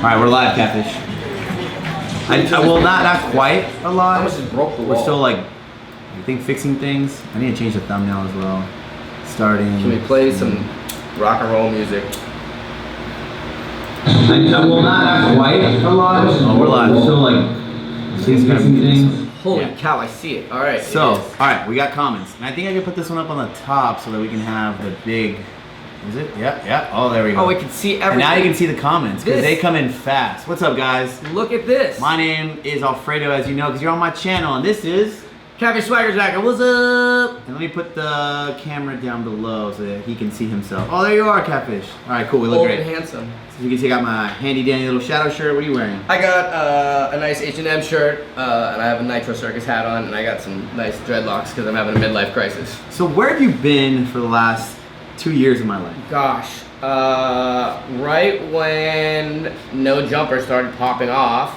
Alright, we're live, Catfish. Well, not quite alive. I almost just broke the wall. We're still like, I think, fixing things. I need to change the thumbnail as well. Starting. Can we play some rock and roll music? Well, not quite alive. Oh, we're live. We're still like, fixing things. Holy cow, I see it. Alright. So, alright, we got comments. And I think I can put this one up on the top so that we can have the big. Is it? Yeah. Oh, there we go. Oh, we can see everything. And now you can see the comments because they come in fast. What's up, guys? Look at this. My name is Alfredo, as you know, because you're on my channel, and this is Catfish Swagger Jacker. What's up? And let me put the camera down below so that he can see himself. Oh, there you are, Catfish. All right, cool. We look Old great. and handsome. So you can see I got my handy dandy little shadow shirt. What are you wearing? I got a nice H&M shirt, and I have a Nitro Circus hat on, and I got some nice dreadlocks because I'm having a midlife crisis. So where have you been for the last 2 years of my life? Gosh, right when No Jumper started popping off,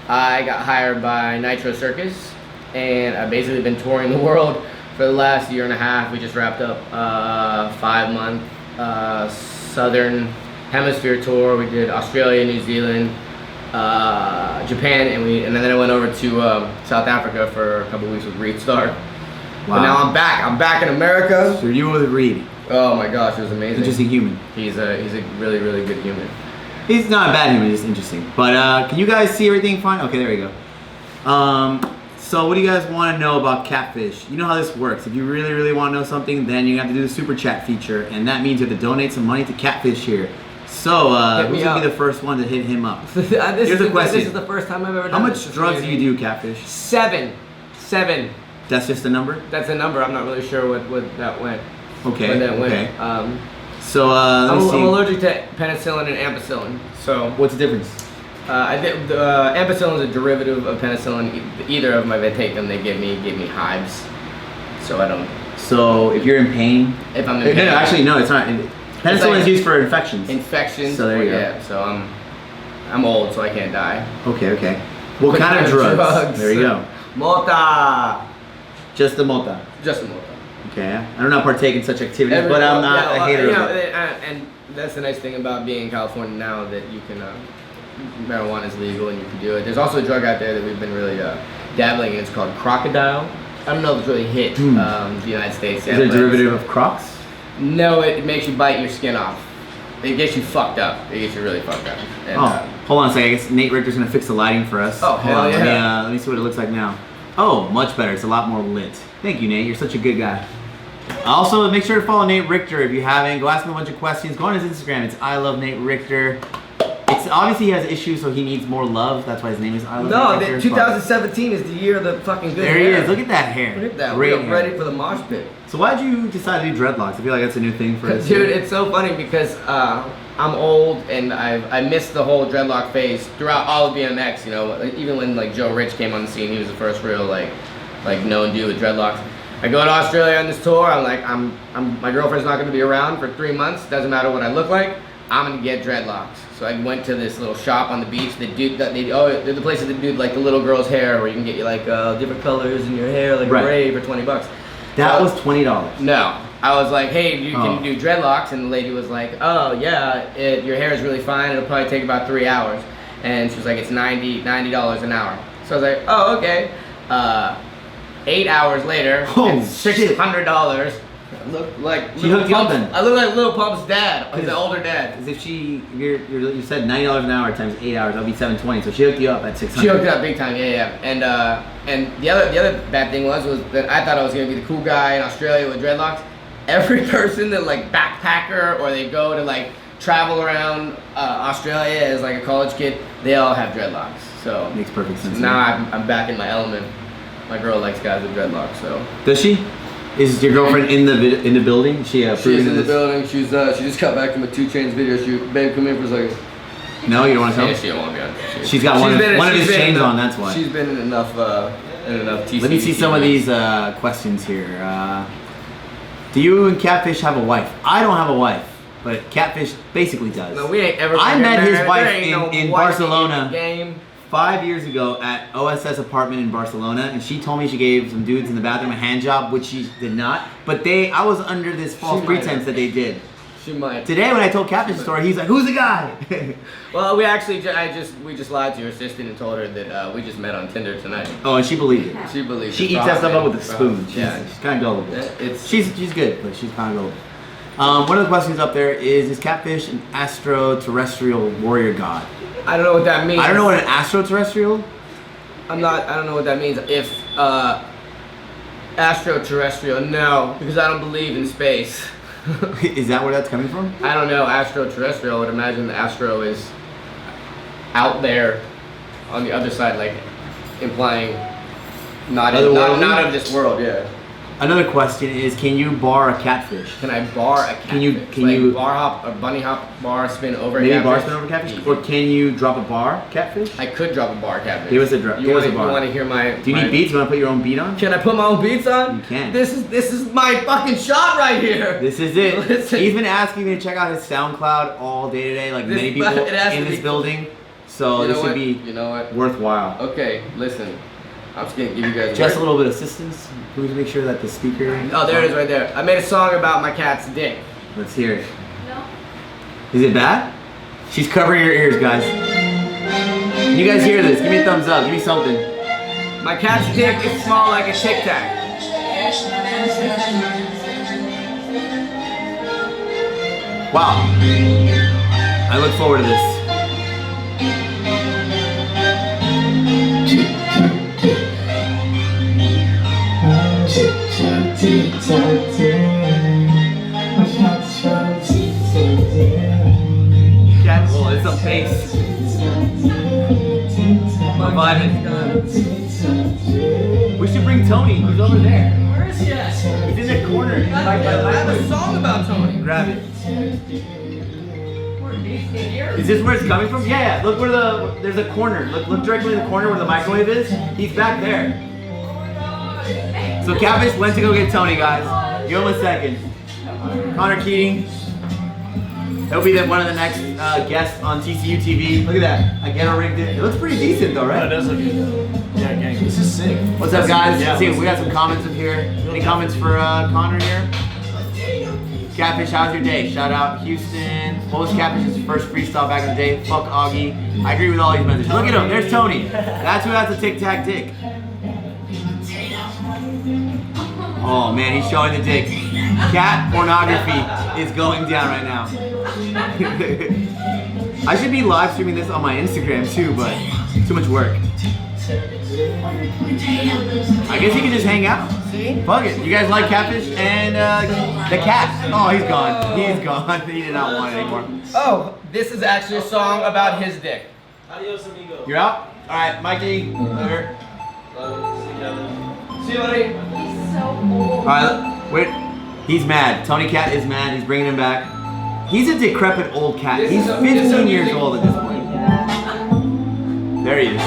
I got hired by Nitro Circus, and I've basically been touring the world for the last year and a half. We just wrapped up a 5-month Southern Hemisphere tour. We did Australia, New Zealand, Japan, and then I went over to South Africa for a couple weeks with Reed Star. Wow. But now I'm back. I'm back in America. So you were with Reed. Oh my gosh, it was amazing. Interesting human. He's a really, really good human. He's not a bad human, he's interesting. But can you guys see everything fine? Okay, there we go. So what do you guys want to know about Catfish? You know how this works. If you really, really want to know something, then you have to do the super chat feature, and that means you have to donate some money to Catfish here. So who's gonna be the first one to hit him up? Here's a question. This is the first time I've ever done How this. much drugs do you do, Catfish? 7. That's just a number? That's a number. I'm not really sure what that went. Okay. When that went. Okay. So I'm allergic to penicillin and ampicillin. So what's the difference? I think ampicillin is a derivative of penicillin. Either of them, if I take them, they give me hives. So I don't. So if you're in pain. If I'm in pain. No, actually no, it's not. Penicillin is used for infections. Infections. So there you go. Yeah. So I'm old, so I can't die. Okay. What kind of drugs? There you go. Mota. Just the mota. Just the mota. Okay, I do not partake in such activities, but I'm not a hater of it. And that's the nice thing about being in California now, that you can, marijuana is legal and you can do it. There's also a drug out there that we've been really dabbling in. It's called crocodile. I don't know if it's really hit the United States yet. Is it a derivative of Crocs? No, it makes you bite your skin off. It gets you fucked up. It gets you really fucked up. And, hold on a second. I guess Nate Richter's gonna fix the lighting for us. Oh, hell yeah. Let me see what it looks like now. Oh, much better. It's a lot more lit. Thank you, Nate. You're such a good guy. Also, make sure to follow Nate Richter if you haven't. Go ask him a bunch of questions. Go on his Instagram. It's I Love Nate Richter. It's obviously he has issues, so he needs more love. That's why his name is I Love Nate Richter. 2017 is the year of the fucking good hair. There he is. Look at that hair. Look at that. Great We're ready for the mosh pit. So why'd you decide to do dreadlocks? I feel like that's a new thing for us. Dude, it's so funny because I'm old and I missed the whole dreadlock phase throughout all of BMX. You know, even when like Joe Rich came on the scene, he was the first real like known dude with dreadlocks. I go to Australia on this tour. I'm like, my girlfriend's not going to be around for 3 months. Doesn't matter what I look like. I'm going to get dreadlocks. So I went to this little shop on the beach. They're the places that do like the little girl's hair, where you can get you like different colors in your hair, like gray for $20. That was $20. No. I was like, hey, can you do dreadlocks? And the lady was like, oh yeah, your hair is really fine. It'll probably take about 3 hours. And she was like, it's $90 an hour. So I was like, oh, okay. 8 hours later, it's $600. I look like she hooked you up then. I look like Lil Pump's dad, his older dad. Because if you said $90 an hour times 8 hours, that'll be $720. So she hooked you up at $600. She hooked it up big time, yeah. And the other bad thing was that I thought I was gonna be the cool guy in Australia with dreadlocks. Every person that like backpacker or they go to like travel around Australia as like a college kid, they all have dreadlocks. So makes perfect sense. Now I'm back in my element. My girl likes guys with dreadlocks, so. Does she? Is your girlfriend in the building? She's in the building. She just got back from a 2 Chainz video shoot. Babe, come here for a second. No, you don't want to come? Yeah, she don't want to be on. She's got one of his chains on. That's why. She's been in enough TC. Let me see some of these questions here. Do you and Catfish have a wife? I don't have a wife, but Catfish basically does. No, we ain't ever. I met his wife in Barcelona. Game. 5 years ago at OSS apartment in Barcelona, and she told me she gave some dudes in the bathroom a hand job, which she did not. But I was under this false pretense that they did. She might. Today when I told Catfish's story, he's like, "Who's the guy?" Well, we actually, we just lied to your assistant and told her that we just met on Tinder tonight. Oh, and she believed it. She believes. She eats that stuff up with a spoon. Yeah, She's kind of gullible. It's She's good, but she's kind of gullible. One of the questions up there is Catfish an extraterrestrial warrior god? I don't know what that means. I don't know what an extraterrestrial. I don't know what that means. If extraterrestrial, no, because I don't believe in space. Is that where that's coming from? I don't know. Extraterrestrial. I would imagine the astro is out there on the other side, like implying not of this world. Yeah. Another question is, can you bar a catfish? Can I bar a catfish? Can you bar hop, or bunny hop, bar spin over maybe a catfish? bar spin over catfish? Or can you drop a bar catfish? I could drop a bar catfish. Give us a bar. You want to hear my? Do you need beats? You want to put your own beat on? Can I put my own beats on? You can. This is my fucking shot right here. This is it. Listen. He's been asking me to check out his SoundCloud all day today, like many people in this building. So this would be worthwhile. Okay, listen. I'm just gonna give you guys just a little bit of assistance. Can we make sure that the speaker? Oh, there it is right there. I made a song about my cat's dick. Let's hear it. No. Is it bad? She's covering her ears, guys. Can you guys hear this? Give me a thumbs up. Give me something. My cat's dick is small like a Tic Tac. Wow. I look forward to this. Well, it's a bass. I'm vibing. We should bring Tony. He's over there. Where is he at? He's in the corner. I have a song about Tony. Grab it. Is this where it's coming from? Yeah. Look where there's a corner. Look directly in the corner where the microwave is. He's back there. So Catfish went to go get Tony, guys. Give him a second. Connor Keating. He'll be one of the next guests on TCU TV. Look at that. I get a rigged it. It looks pretty decent though, right? It does look good. Yeah, gang. This is sick. What's up, guys? Yeah, See, we got some comments up here. Any comments for Connor here? Catfish, how's your day? Shout out Houston. What was Catfish's first freestyle back in the day? Fuck Augie. I agree with all these messages. Look at him. There's Tony. That's who has the Tic Tac dick. Oh man, he's showing the dick. Cat pornography is going down right now. I should be live streaming this on my Instagram too, but too much work. I guess you can just hang out. See? Fuck it. You guys like Catfish and the cat? Oh, he's gone. He's gone. He did not want it anymore. Oh, this is actually a song about his dick. Adios, amigo. You're out? Alright, Mikey. Over. See you, buddy. He's so old. Alright, wait. He's mad. Tony Cat is mad. He's bringing him back. He's a decrepit old cat. This He's is a- 15 years old at this point. There he is.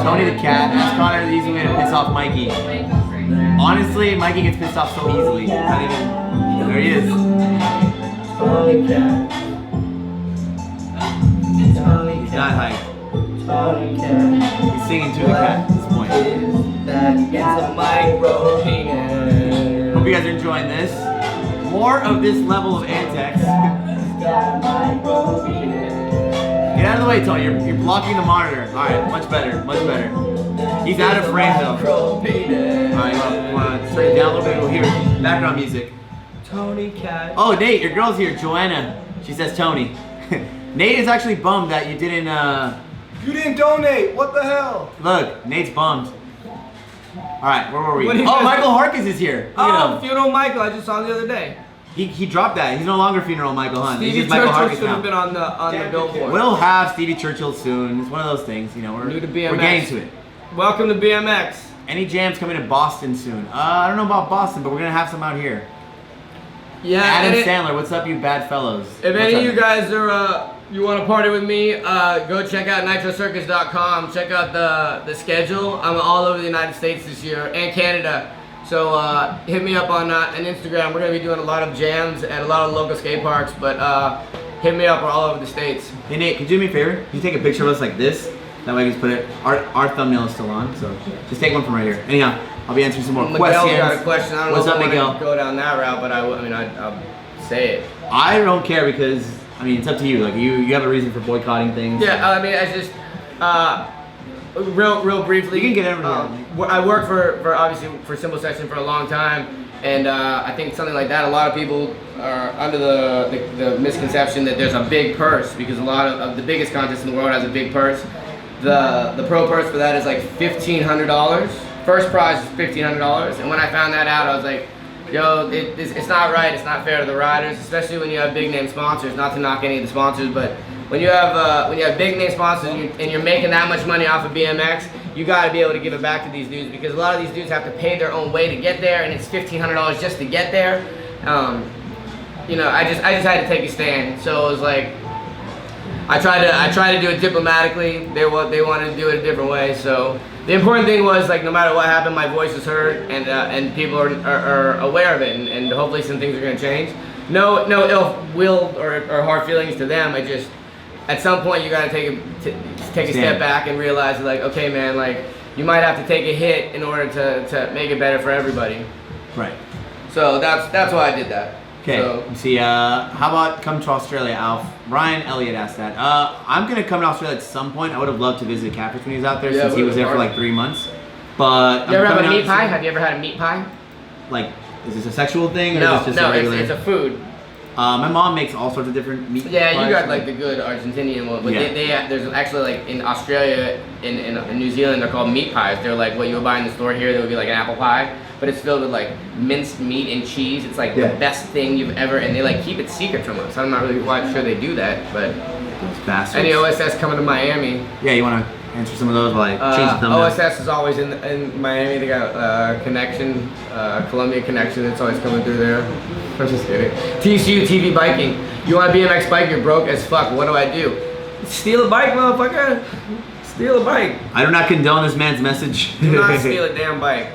Tony the cat. Ask Connor the easy way to piss off Mikey. Honestly, Mikey gets pissed off so easily. Not even. There he is. He's not hyped. He's singing to the cat at this point. Hope you guys are enjoying this. More of this level of antics. Get out of the way, Tony. You're blocking the monitor. Alright, much better. Much better. He's out of frame though. Alright, want to turn it down a little bit? We'll hear background music. Tony Cat. Oh, Nate, your girl's here. Joanna. She says Tony. Nate is actually bummed that you didn't, You didn't donate. What the hell? Look, Nate's bummed. Alright, where were we? What do you Oh, guys- Michael Harkis is here. Look at Oh, him. Funeral Michael. I just saw him the other day. He dropped that. He's no longer Funeral Michael Hunt. He's Stevie just Michael Churchill Harkis should have been now. on the billboard. We'll have Stevie Churchill soon. It's one of those things, you know. New to BMX. We're getting to it. Welcome to BMX. Any jams coming to Boston soon? I don't know about Boston, but we're gonna have some out here. Yeah. Adam and Sandler, what's up, you bad fellows? If any of you guys are you want to party with me, go check out nitrocircus.com. Check out the schedule. I'm all over the United States this year and Canada. So hit me up on Instagram. We're gonna be doing a lot of jams at a lot of local skate parks. But hit me up. We're all over the states. Hey Nate, could you do me a favor? Can you take a picture of us like this? That way I can just put it. Our thumbnail is still on, so just take one from right here. Anyhow, I'll be answering some more Miguel's questions. got a question. I don't What's know up, if I Miguel? want to go down that route, but I'll say it. I don't care because I mean it's up to you. Like you have a reason for boycotting things. Yeah, I mean, it's just real briefly. You can get everything. I worked for obviously for Simple Section for a long time, and I think something like that. A lot of people are under the misconception that there's a big purse because a lot of the biggest contest in the world has a big purse. The pro purse for that is like $1,500. First prize is $1,500, and when I found that out, I was like, yo, it's not right. It's not fair to the riders, especially when you have big name sponsors. Not to knock any of the sponsors, but when you have big name sponsors and you're making that much money off of BMX, you got to be able to give it back to these dudes because a lot of these dudes have to pay their own way to get there, and it's $1,500 just to get there. You know, I just had to take a stand. So it was like I tried to do it diplomatically. They wanted to do it a different way. So the important thing was like no matter what happened, my voice was heard, and people are aware of it, and hopefully some things are going to change. No ill will or hard feelings to them. I just at some point you got to take a step back and realize like, okay, man, like you might have to take a hit in order to make it better for everybody. Right. So that's why I did that. Okay. So, Let's see. How about come to Australia, Alf? Ryan Elliott asked that. I'm gonna come to Australia at some point. I would have loved to visit Catfish when he was out there since he was there for like 3 months. But you ever I'm have a coming meat out pie? soon. Have you ever had a meat pie? Like, is this a sexual thing or No, is this just a regular? it's a food. My mom makes all sorts of different meat. Yeah, you pies. got like the good Argentinian one, but Yeah. there's actually like in Australia, in New Zealand, they're called meat pies. They're like what you would buy in the store here. They would be like an apple pie, but it's filled with like minced meat and cheese. It's like the best thing you've ever, and they like keep it secret from us. I'm not really quite sure they do that, but Those bastards. any OSS coming to Miami. Yeah, you want to answer some of those while I change the thumbnail? OSS is always in Miami. They got connection, Columbia connection. It's always coming through there. I'm just kidding. TCU TV biking. You want a BMX bike? You're broke as fuck. What do I do? Steal a bike, motherfucker. Steal a bike. I do not condone this man's message. Do not steal a damn bike.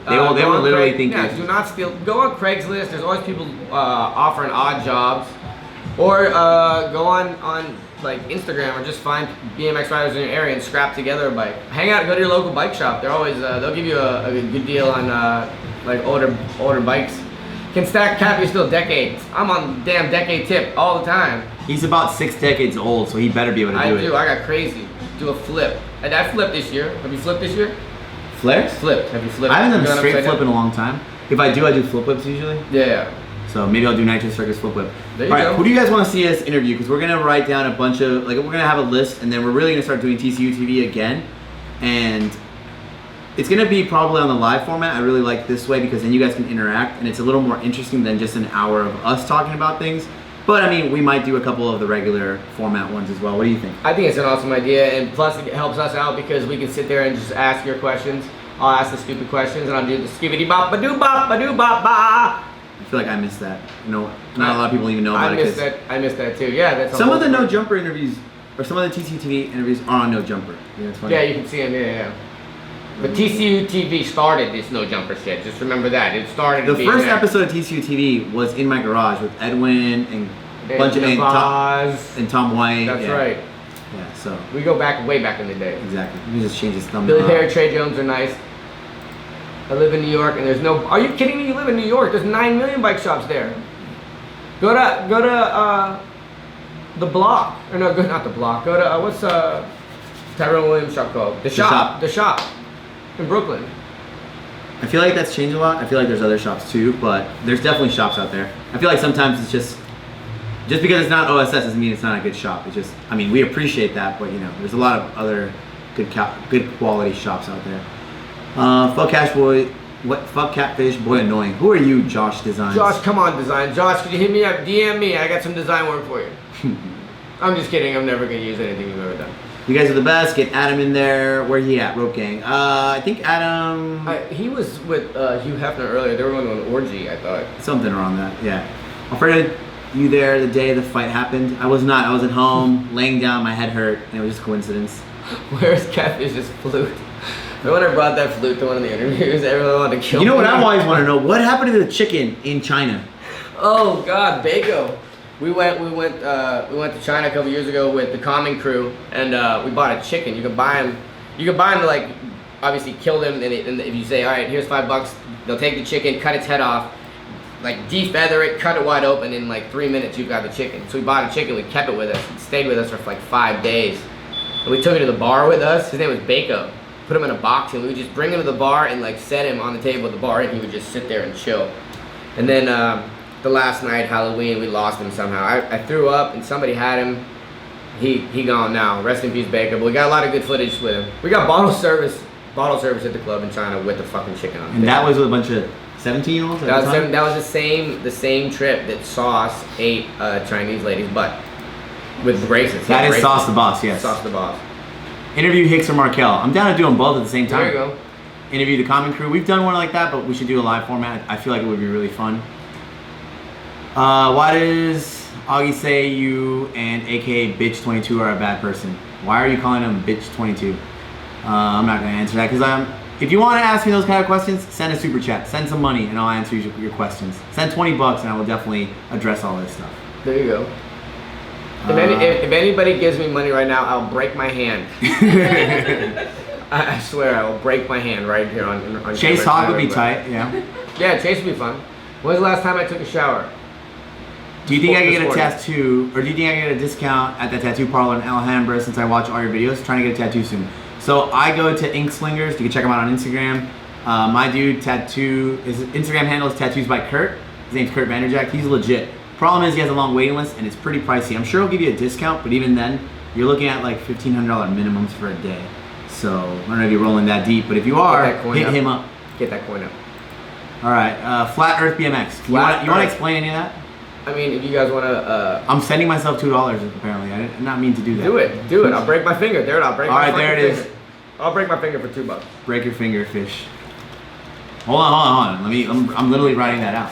They will Go on literally think yeah, this. do not steal. Go on Craigslist. There's always people offering odd jobs, or go on like Instagram or just find BMX riders in your area and scrap together a bike. Hang out, go to your local bike shop. They're always they'll give you a good deal on like older bikes. Can stack Catfish still decades. I'm on the damn decade tip all the time. He's about 6 decades old, so he better be able to do it. I got crazy. Do a flip. And I flipped this year. Have you flipped this year? Flares? Flipped. Have you flipped? I haven't You done a gone straight upside flip down? in a long time. If I do flip whips usually. Yeah. So maybe I'll do Nitro Circus flip whip. There you All right, go. who do you guys want to see us interview? Because we're gonna write down a bunch of we're gonna have a list, and then we're really gonna start doing TCU TV again, and it's gonna be probably on the live format. I really like this way because then you guys can interact, and it's a little more interesting than just an hour of us talking about things. But I mean, we might do a couple of the regular format ones as well. What do you think? I think it's an awesome idea, and plus it helps us out because we can sit there and just ask your questions. I'll ask the stupid questions, and I'll do the skibbity bop ba doo bop ba doo bop ba. I feel like I missed that. No, not a lot of people even know about I it. missed 'cause that. I missed that too. Yeah, that's Some of the No Jumper interviews, or some of the TCU TV interviews, are on No Jumper. Yeah, that's funny. Yeah, you can see them. Yeah. But TCU TV started this no jumper shit. Just remember that it started. The being first there. episode of TCU TV was in my garage with Edwin and a bunch of and Tom White. That's yeah. right. Yeah, so We go back way back in the day. exactly. You can just change his thumbnail. Billy Perry, Trey Jones are nice. I live in New York, and there's no. Are you kidding me? You live in New York? There's 9 million bike shops there. Go to the Block, or no, go not the Block. Go to what's Tyrone Williams' shop called? The Shop. The Shop in Brooklyn. I feel like that's changed a lot. I feel like there's other shops too, but there's definitely shops out there. I feel like sometimes it's just because it's not OSS doesn't mean it's not a good shop. It's just, I mean, we appreciate that, but you know, there's a lot of other good quality shops out there. Fuck Cash Boy, fuck Catfish, boy annoying. Who are you, Josh Designs? Josh, come on, design. Josh, could you hit me up? DM me. I got some design work for you. I'm just kidding. I'm never gonna use anything you've ever done. You guys are the best. Get Adam in there. Where he at? Rope Gang. I think Adam. He was with Hugh Hefner earlier. They were on an orgy, I thought. Something around that. Yeah. Alfredo, you there the day the fight happened? I was not. I was at home, laying down. My head hurt, and it was just coincidence. Where's Catfish's flute? When I brought that flute to one of the interviews, everyone wanted to kill me. You know what I always want to know? What happened to the chicken in China? Oh God, Bago. We went to China a couple years ago with the Common crew, and we bought a chicken. You can buy them to like obviously kill them, and if you say, all right, here's $5, they'll take the chicken, cut its head off, like defeather it, cut it wide open. In like 3 minutes, you've got the chicken. So we bought a chicken, we kept it with us, it stayed with us for like 5 days. And we took it to the bar with us. His name was Bako. Put him in a box, and we would just bring him to the bar and like set him on the table at the bar, and he would just sit there and chill. And then the last night, Halloween, we lost him somehow. I threw up, and somebody had him. He gone now. Rest in peace, Baker. But we got a lot of good footage with him. We got bottle service at the club in China with the fucking chicken on. And that was with a bunch of 17-year-olds. That was the same trip that Sauce ate Chinese lady's butt with braces. That is Sauce the Boss. Yes. Sauce the Boss. Interview Hicks or Markel. I'm down to do them both at the same time. There you go. Interview the Common Crew. We've done one like that, but we should do a live format. I feel like it would be really fun. Why does Augie say you and AKA Bitch 22 are a bad person? Why are you calling him Bitch 22? I'm not going to answer that because if you want to ask me those kind of questions, send a super chat. Send some money and I'll answer your questions. Send $20 and I will definitely address all this stuff. There you go. If anybody gives me money right now, I'll break my hand. I swear, I will break my hand right here on Chase Hogg would be tight, yeah. Yeah, Chase would be fun. When's the last time I took a shower? Do you think I can get a tattoo, or do you think I can get a discount at the tattoo parlor in Alhambra since I watch all your videos? Trying to get a tattoo soon. So I go to Ink Slingers. You can check them out on Instagram. My dude his Instagram handle is Tattoos by Kurt. His name's Kurt Vanderjack. He's legit. Problem is he has a long waiting list and it's pretty pricey. I'm sure he'll give you a discount, but even then, you're looking at like $1,500 minimums for a day. So I don't know if you're rolling that deep, but if you are, hit him up. Get that coin up. All right, Flat Earth BMX. You want to explain any of that? I mean, if you guys want to... I'm sending myself $2 apparently. I did not mean to do that. Do it. I'll break my finger. There it is. I'll break my finger. All right, there it is. I'll break my finger for $2. Break your finger, fish. Hold on. I'm literally writing that out.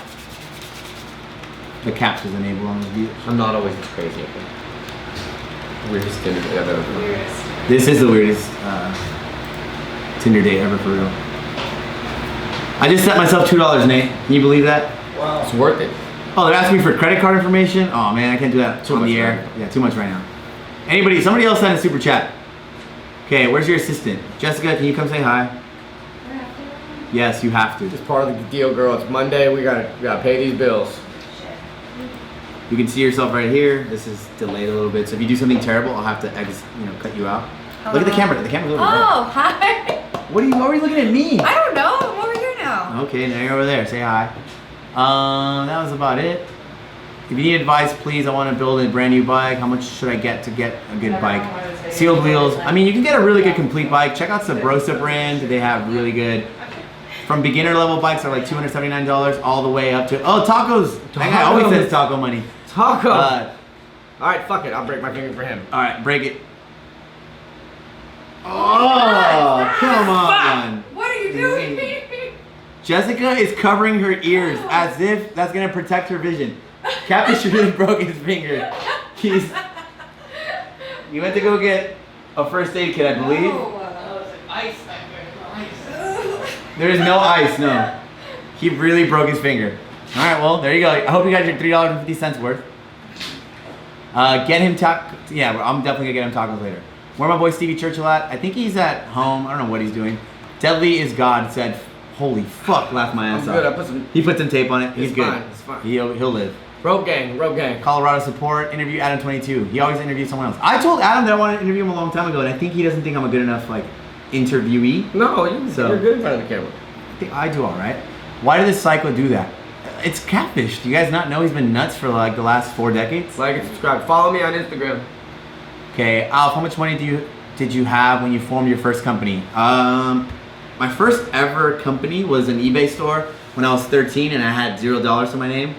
The caps is enabled on this view. I'm not always this crazy. Weirdest Tinder date I've ever done. Weirdest. This is the weirdest Tinder date ever, for real. I just set myself $2, Nate. Can you believe that? Wow. It's worth it. Oh, they're asking me for credit card information? Oh man, I can't do that on the air. Yeah, too much right now. Somebody else send a super chat. Okay, where's your assistant? Jessica, can you come say hi? Yes, you have to. It's part of the deal, girl. It's Monday. We gotta pay these bills. You can see yourself right here. This is delayed a little bit, so if you do something terrible, I'll have to cut you out. Hello. Look at the camera. The camera's over there. Oh, hi. Why are you looking at me? I don't know. I'm over here now. Okay, now you're over there. Say hi. That was about it. If you need advice, please. I want to build a brand new bike. How much should I get to get a good bike? Sealed wheels. I mean, you can get a really good complete bike. Check out Sabrosa brand. They have really good. From beginner level bikes are like $279 all the way up to tacos. That guy always says taco money. Taco. All right, fuck it. I'll break my finger for him. All right, break it. Oh, come on. What are you doing? Jessica is covering her ears as if that's gonna protect her vision. Catfish really broke his finger. He went to go get a first aid kit, I believe. No. Ice. There is no ice, no. He really broke his finger. All right, well, there you go. I hope you got your $3.50 worth. Get him yeah, I'm definitely gonna get him tacos later. Where my boy Stevie Churchill at? I think he's at home. I don't know what he's doing. Deadly is God said, holy fuck, laughed my ass off. He put some tape on it. He's good. Fine, it's fine. He'll live. Rope gang. Colorado support. Interview Adam22. He always interviews someone else. I told Adam that I wanted to interview him a long time ago, and I think he doesn't think I'm a good enough interviewee. No, you're good in front of the camera. I think I do all right. Why did this psycho do that? It's Catfish. Do you guys not know he's been nuts for like the last 4 decades? Like and subscribe. Follow me on Instagram. Okay, Alf, how much money did you have when you formed your first company? My first ever company was an eBay store when I was 13 and I had $0 to my name.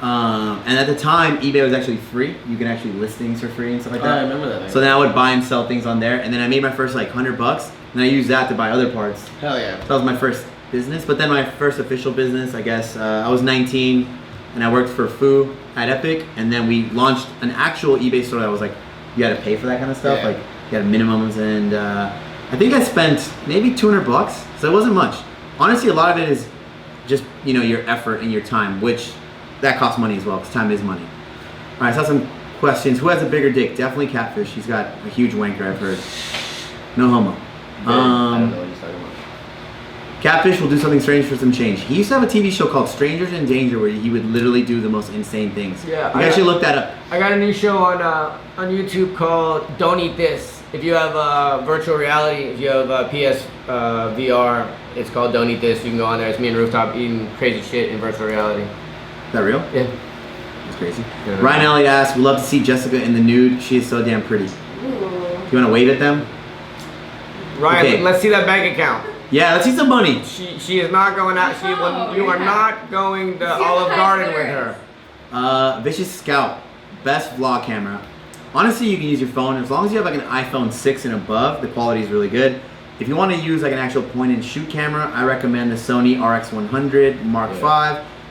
And at the time, eBay was actually free. You can actually list things for free and stuff like that. I remember that. So then I would buy and sell things on there, and then I made my first like $100, and I used that to buy other parts. Hell yeah. So that was my first business. But then my first official business, I guess, I was 19, and I worked for Foo at Epic, and then we launched an actual eBay store that was like, you had to pay for that kind of stuff. Yeah. Like you had minimums, and I think I spent maybe $200, so it wasn't much. Honestly, a lot of it is just your effort and your time, which that costs money as well, because time is money. All right, I saw some questions. Who has a bigger dick? Definitely Catfish. He's got a huge wanker, I've heard. No homo. I don't know what he's talking Catfish will do something strange for some change. He used to have a TV show called Strangers in Danger where he would literally do the most insane things. Yeah, You guys should look that up. I got a new show on YouTube called Don't Eat This. If you have virtual reality, if you have PS VR, it's called Don't Eat This. You can go on there. It's me and Rooftop eating crazy shit in virtual reality. Is that real? Yeah. That's crazy. Yeah. Ryan Elliott asks, "We'd love to see Jessica in the nude. She is so damn pretty." You want to wave at them? Ryan, Okay. let's see that bank account. Yeah, let's see some money. She is not going out. You are not going to Olive Garden with her. Vicious Scout, best vlog camera. Honestly, you can use your phone as long as you have like an iPhone 6 and above. The quality is really good. If you want to use like an actual point and shoot camera, I recommend the Sony RX100 Mark V.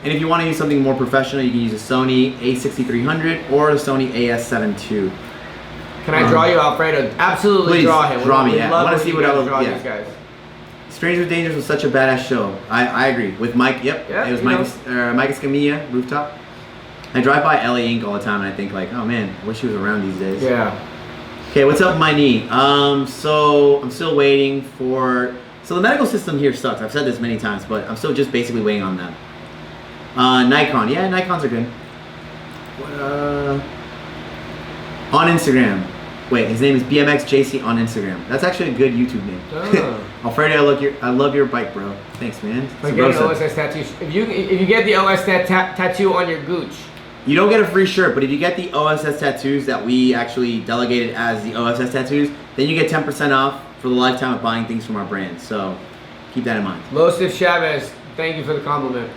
And if you want to use something more professional, you can use a Sony A6300 or a Sony AS7 II. Can I draw you, Alfredo? Absolutely, Please, draw him. draw me, We yeah. love I wanna when see you what guys I was- draw yeah. these guys. Stranger Dangers was such a badass show. I agree. With Mike, yep. Yeah, It was you Mike Escamilla, Rooftop. I drive by LA Inc. all the time and I think like, oh man, I wish he was around these days. Yeah. Okay, what's up with my knee? So I'm still waiting for, so the medical system here sucks. I've said this many times, but I'm still just basically waiting on them. Nikon, yeah, Nikons are good. On Instagram. Wait, his name is BMXJC on Instagram. That's actually a good YouTube name. Oh. Alfredo, I love your bike, bro. Thanks, man. Like getting OSS tattoo. If you get the OSS tattoo on your gooch. You don't get a free shirt, but if you get the OSS tattoos that we actually delegated as the OSS tattoos, then you get 10% off for the lifetime of buying things from our brand. So keep that in mind. Losif Chavez, thank you for the compliment.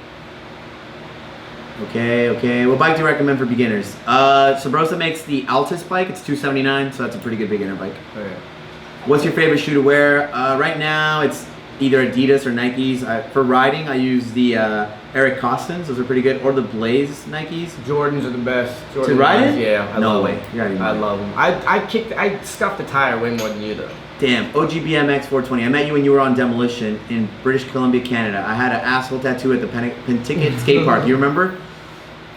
Okay. What bike do you recommend for beginners? Sabrosa makes the Altus bike. It's $279, so that's a pretty good beginner bike. Okay. What's your favorite shoe to wear? Right now, it's either Adidas or Nikes. For riding, I use the Eric Costins. Those are pretty good. Or the Blaze Nikes. Jordans are the best. To ride it? Yeah, I No love way. them. You're out of your I mind. love them. I scuffed the tire way more than you though. Damn, OGBMX 420. I met you when you were on Demolition in British Columbia, Canada. I had an asshole tattoo at the Penticton skate park. You remember?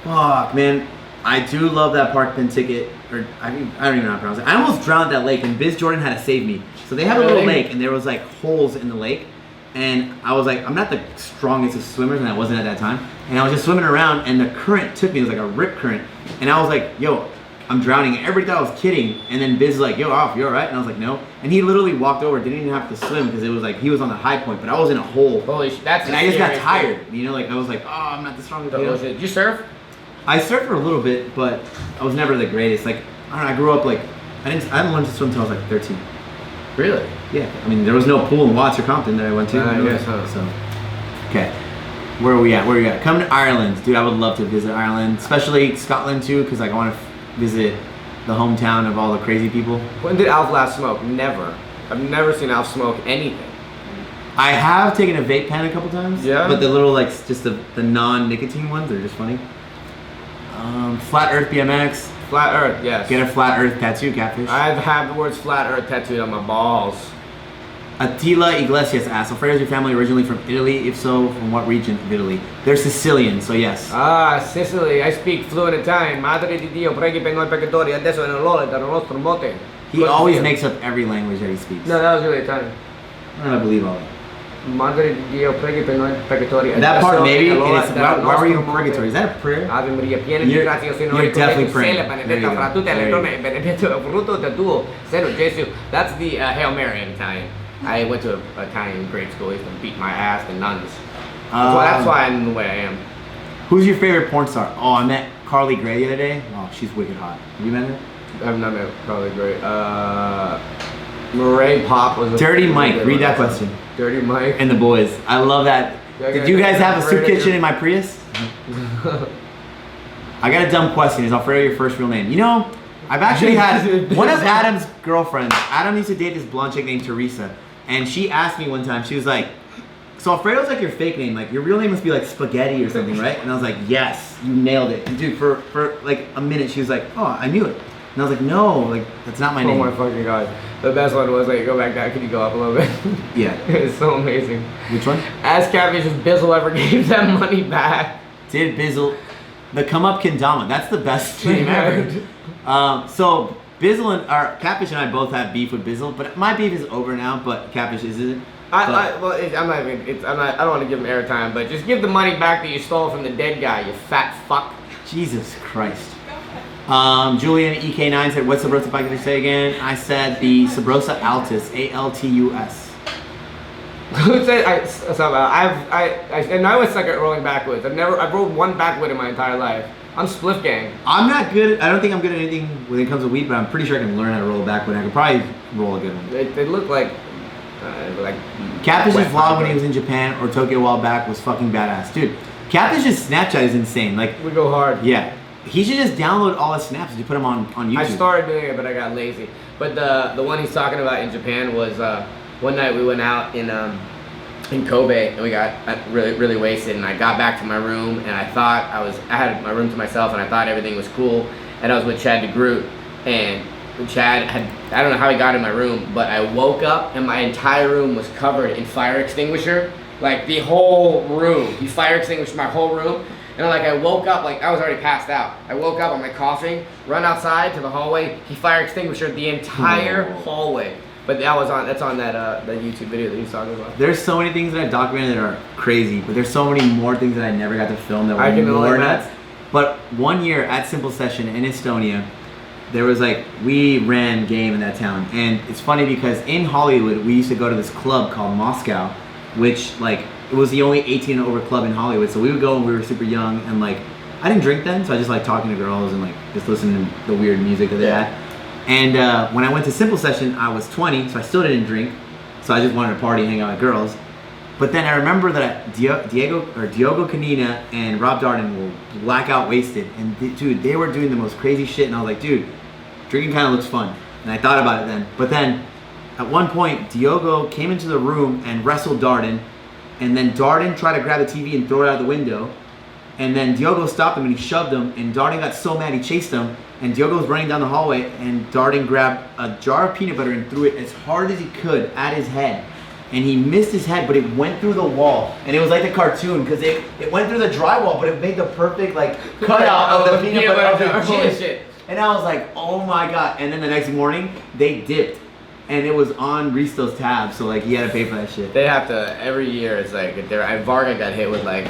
Fuck, man. I do love that park, Penticton. Or I don't even know how to pronounce it. I almost drowned at that lake, and Biz Jordan had to save me. So they have a little Really? lake, and there was like holes in the lake. And I was like, I'm not the strongest of swimmers, and I wasn't at that time. And I was just swimming around, and the current took me. It was like a rip current. And I was like, yo, I'm drowning. And everybody thought I was kidding. And then Biz was like, yo, Alf, you all right? And I was like, no. And he literally walked over, didn't even have to swim because it was like he was on the high point, but I was in a hole. Holy shit, that's And I just got tired. You know, like I was like, oh, I'm not the strongest. You know? Did you surf? I surfed for a little bit, but I was never the greatest. Like, I don't know, I grew up like, I didn't learn to swim until I was like 13. Really? Yeah, I mean, there was no pool in Watts or Compton that I went to. I guess so. So, okay. Where are we at? Come to Ireland. Dude, I would love to visit Ireland, especially Scotland too, because like, I want to visit the hometown of all the crazy people. When did Alf last smoke? Never. I've never seen Alf smoke anything. I have taken a vape pen a couple times. Yeah? But the little, like, just the non-nicotine ones, they're just funny. Flat Earth BMX. Flat Earth, yes. Get a Flat Earth tattoo, Catfish. I've had the words Flat Earth tattooed on my balls. Attila Iglesias asks, Alfredo, is your family originally from Italy? If so, from what region of Italy? They're Sicilian, so yes. Ah, Sicily. I speak fluent Italian. Madre di Dio, preghi per noi peccatori, adesso è nell'ole del nostro mote. He always makes up every language that he speaks. No, that was really Italian. I don't believe all that. Madre di Dio, preghi per noi peccatori. That part adesso maybe, è and nell'ole it's, del why were you in nostro purgatory? Is mote. that a prayer? Ave Maria, piena di You're- grazia, Signore, you're tu definitely sei praying. la There you benedetta go. fra tutte There le you donne, benedetto è frutto del tuo seno, Gesù. That's the Hail Mary in Italian. I went to an Italian grade school. They used to beat my ass, the nuns. That's why I'm the way I am. Who's your favorite porn star? Oh, I met Carly Gray the other day. Oh, she's wicked hot. Have you met her? I've not met probably great. Murray Pop was a Dirty Mike, read that question. Dirty Mike. And the boys. I love that. Yeah, Did you guys have a soup right kitchen here. in my Prius? I got a dumb question. Is Alfredo your first real name? You know, I've actually had one of Adam's girlfriends. Adam used to date this blonde chick named Teresa. And she asked me one time, she was like, so Alfredo's like your fake name. Like, your real name must be like Spaghetti or something, right? And I was like, yes, you nailed it. And dude, for like a minute, she was like, oh, I knew it. And I was like, no, like, that's not my Oh name. my fucking god. The best one was like, go back down. Could you go up a little bit? Yeah. It's so amazing. Which one? Ask Catfish if Bizzle ever gave that money back. Did Bizzle, the come up Kendama. That's the best name ever. So Bizzle and Catfish and I both have beef with Bizzle, but my beef is over now. But Catfish isn't. I'm not even. I don't want to give him airtime, but just give the money back that you stole from the dead guy, you fat fuck. Jesus Christ. Julian EK9 said, "What's Sabrosa bike did you say again?" I said the Sabrosa Altus, ALTUS. Who said I was suck at rolling backwards. I've rolled one backward in my entire life. I'm Spliff Gang. I'm not good. I don't think I'm good at anything when it comes to weed, but I'm pretty sure I can learn how to roll a backward. I could probably roll a good one. They look like Catfish's vlog when he was in Japan or Tokyo a while back was fucking badass, dude. Catfish's Snapchat is insane. Like, we go hard. Yeah, he should just download all his snaps and just put them on YouTube. I started doing it, but I got lazy. But the one he's talking about in Japan was one night we went out in Kobe and we got really wasted, and I got back to my room and I thought I had my room to myself and I thought everything was cool, and I was with Chad DeGroot, and Chad I don't know how he got in my room, but I woke up and my entire room was covered in fire extinguisher, like the whole room. He fire extinguished my whole room, and I woke up like I was already passed out. I woke up, I'm like coughing, run outside to the hallway. He fire extinguished the entire hallway. But that's on that YouTube video that he's talking about. There's so many things that I've documented that are crazy, but there's so many more things that I never got to film that were more nuts. But one year at Simple Session in Estonia, there was we ran game in that town, and it's funny because in Hollywood we used to go to this club called Moscow, which it was the only 18 and over club in Hollywood. So we would go when we were super young, and I didn't drink then, so I just talking to girls and just listening to the weird music that they had. And when I went to Simple Session, I was 20, so I still didn't drink. So I just wanted to party, hang out with girls. But then I remember that Diogo Canina and Rob Darden were blackout wasted. And dude, they were doing the most crazy shit. And I was like, dude, drinking kind of looks fun. And I thought about it then. But then at one point, Diogo came into the room and wrestled Darden. And then Darden tried to grab the TV and throw it out the window. And then Diogo stopped him and he shoved him. And Darden got so mad he chased him. And Diogo was running down the hallway, and Darden grabbed a jar of peanut butter and threw it as hard as he could at his head. And he missed his head, but it went through the wall. And it was like a cartoon, because it went through the drywall, but it made the perfect cutout of the peanut butter of the shit. And I was like, oh my god. And then the next morning, they dipped. And it was on Risto's tab, so he had to pay for that shit. They have to, every year it's Varga got hit with a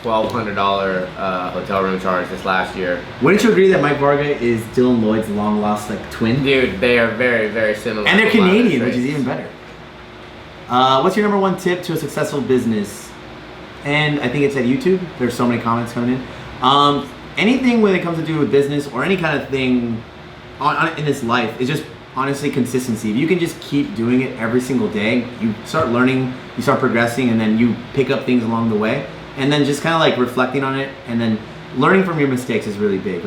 $1,200 hotel room charge this last year. Wouldn't you agree that Mike Varga is Dylan Lloyd's long lost twin? Dude, they are very, very similar. And they're Canadian, which is even better. What's your number one tip to a successful business? And I think it's at YouTube. There's so many comments coming in. Anything when it comes to do with business or any kind of thing in this life is just honestly consistency. If you can just keep doing it every single day, you start learning, you start progressing, and then you pick up things along the way, and then just kind of reflecting on it, and then learning from your mistakes is really big.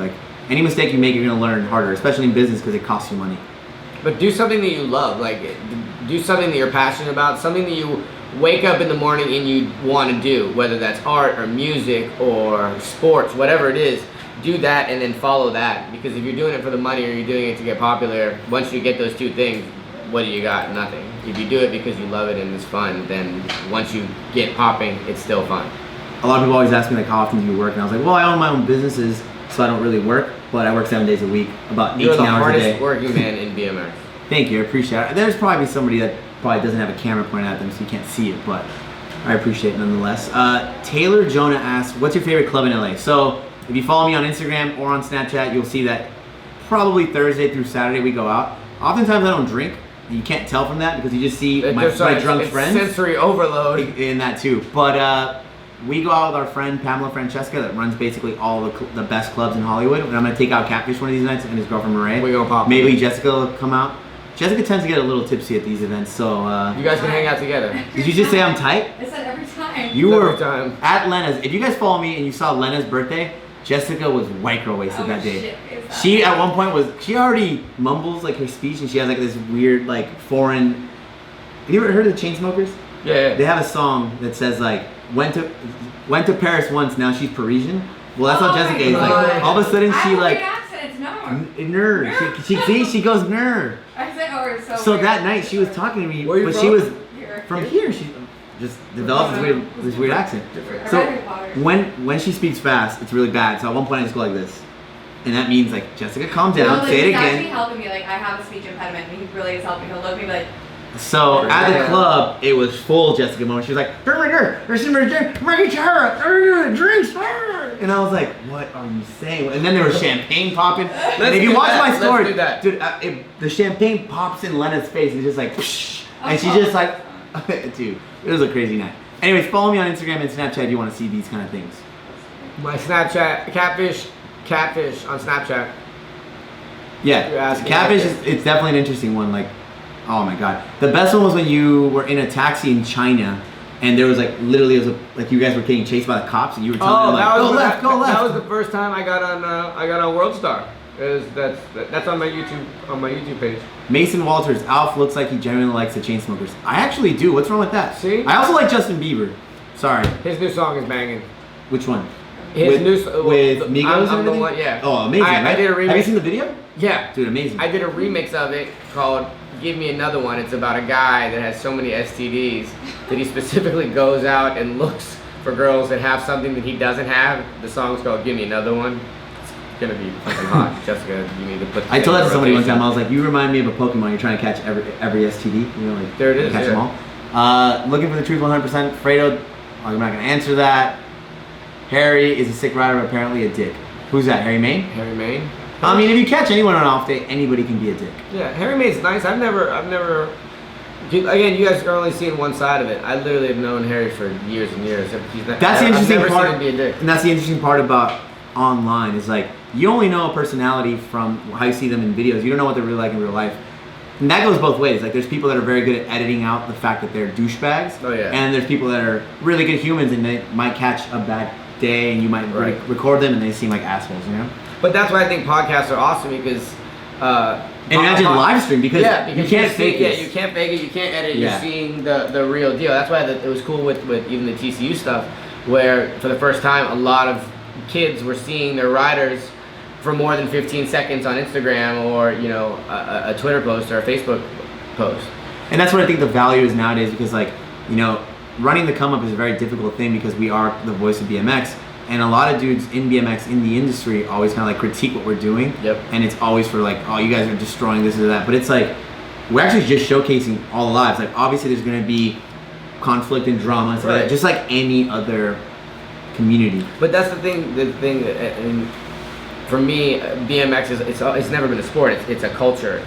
Any mistake you make, you're going to learn harder, especially in business because it costs you money. But do something that you love, do something that you're passionate about, something that you wake up in the morning and you want to do, whether that's art or music or sports, whatever it is. Do that and then follow that, because if you're doing it for the money or you're doing it to get popular, once you get those two things, what do you got? Nothing. If you do it because you love it and it's fun, then once you get popping, it's still fun. A lot of people always ask me how often do you work, and I was like, well, I own my own businesses, so I don't really work, but I work 7 days a week, about 18 hours a day. You're the hardest working man in BMX. Thank you, I appreciate it. There's probably somebody that probably doesn't have a camera pointed at them, so you can't see it, but I appreciate it nonetheless. Taylor Jonah asks, what's your favorite club in LA? So if you follow me on Instagram or on Snapchat, you'll see that probably Thursday through Saturday we go out. Oftentimes I don't drink. You can't tell from that because you just see my drunk friends. Sensory overload. In that too. But we go out with our friend Pamela Francesca that runs basically all the best clubs in Hollywood. And I'm going to take out Catfish one of these nights and his girlfriend Marae. We're going to pop. Maybe Jessica will come out. Jessica tends to get a little tipsy at these events, so... you guys can hang out together. Did you just say I'm tight? I said every time. You were at Lena's. If you guys follow me and you saw Lena's birthday, Jessica was white girl wasted that day. She at one point she already mumbles her speech, and she has this weird foreign. Have you ever heard of the Chainsmokers? Yeah. They have a song that says went to Paris once, now she's Parisian. Well, that's how Jessica is. All of a sudden she nerd. She goes nerd. I said, oh, it's so that night she was talking to me, but she was from here. She just develops this weird accent. So when she speaks fast, it's really bad. So at one point I just go like this, and that means Jessica, calm down, say it again. He's actually helping me. I have a speech impediment, and he really is helping. He'll look at me So at the club, it was full Jessica moment. She was like, drinks, and I was like, what are you saying? And then there was champagne popping. And if you watch my story, dude, the champagne pops in Lena's face and it's just like, psh, and she's just like, dude, it was a crazy night. Anyways, follow me on Instagram and Snapchat if you want to see these kind of things. My Snapchat, Catfish on Snapchat. Yeah, Catfish it's definitely an interesting one. Like, oh my god, the best one was when you were in a taxi in China, and there was like literally it was like you guys were getting chased by the cops, and you were telling them like, go left. That was the first time I got on World Star. That's on my YouTube page. Mason Walters, Alf looks like he genuinely likes the Chainsmokers. I actually do. What's wrong with that? See? I also like Justin Bieber. Sorry. His new song is banging. Which one? His with Migos I'm and the everything? one, yeah. Oh, amazing, right? I did a remix. Have you seen the video? Yeah. Dude, amazing. I did a remix of it called Give Me Another One. It's about a guy that has so many STDs that he specifically goes out and looks for girls that have something that he doesn't have. The song's called Give Me Another One. It's gonna be fucking hot. Jessica, you need to put I told that to somebody one time. I was like, you remind me of a Pokemon. You're trying to catch every STD. You know, like there it is. Catch them all. Looking for the truth 100%. Fredo, I'm not gonna answer that. Harry is a sick rider, but apparently a dick. Who's that? Harry Main? Harry Main. I mean, if you catch anyone on an off day, anybody can be a dick. Yeah, Harry Main's nice. I've never. Again, you guys are only seeing one side of it. I literally have known Harry for years and years. That's the interesting I've never part. seen him be a dick. And that's the interesting part about online is like you only know a personality from how you see them in videos. You don't know what they're really like in real life. And that goes both ways. Like there's people that are very good at editing out the fact that they're douchebags. Oh yeah. And there's people that are really good humans and they might catch a bad day and you might record them and they seem like assholes, you know? But that's why I think podcasts are awesome because and imagine live stream because you can't fake it. Yeah, you can't fake it, you can't edit it, Yeah. you're seeing the real deal. That's why it was cool with even the TCU stuff where for the first time a lot of kids were seeing their riders for more than 15 seconds on Instagram or a Twitter post or a Facebook post. And that's what I think the value is nowadays because running the come up is a very difficult thing because we are the voice of BMX and a lot of dudes in BMX in the industry always kind of like critique what we're doing. Yep. And it's always for like, oh, you guys are destroying this or that. But it's like, we're actually just showcasing all the lives. Like obviously there's going to be conflict and drama and stuff like that, just like any other community. But that's the thing and for me, BMX it's never been a sport. It's a culture,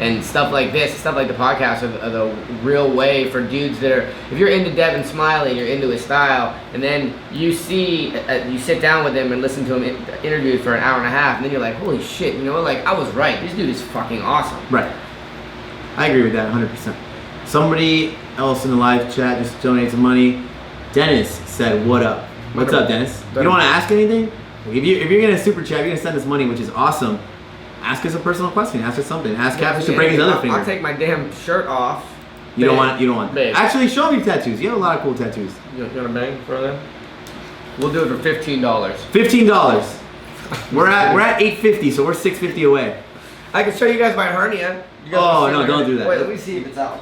and stuff like this, stuff like the podcast are the real way for dudes that are. If you're into Devin Smiley, you're into his style, and then you sit down with him and listen to him interviewed for an hour and a half, and then you're like, holy shit, like I was right. This dude is fucking awesome. Right. I agree with that 100%. Somebody else in the live chat just donated some money. Dennis said, "What up?" What's up, Dennis? You don't want to ask anything? If you're gonna super chat, you're gonna send us money, which is awesome. Ask us a personal question. Ask us something. Ask Catfish to break his other finger. I'll take my damn shirt off. You don't want. Babe. Actually, show me your tattoos. You have a lot of cool tattoos. You wanna bang for them? We'll do it for $15. $15. We're at $8.50, so we're $6.50 away. I can show you guys my hernia. Oh no, don't do that. Wait, let me see if it's out.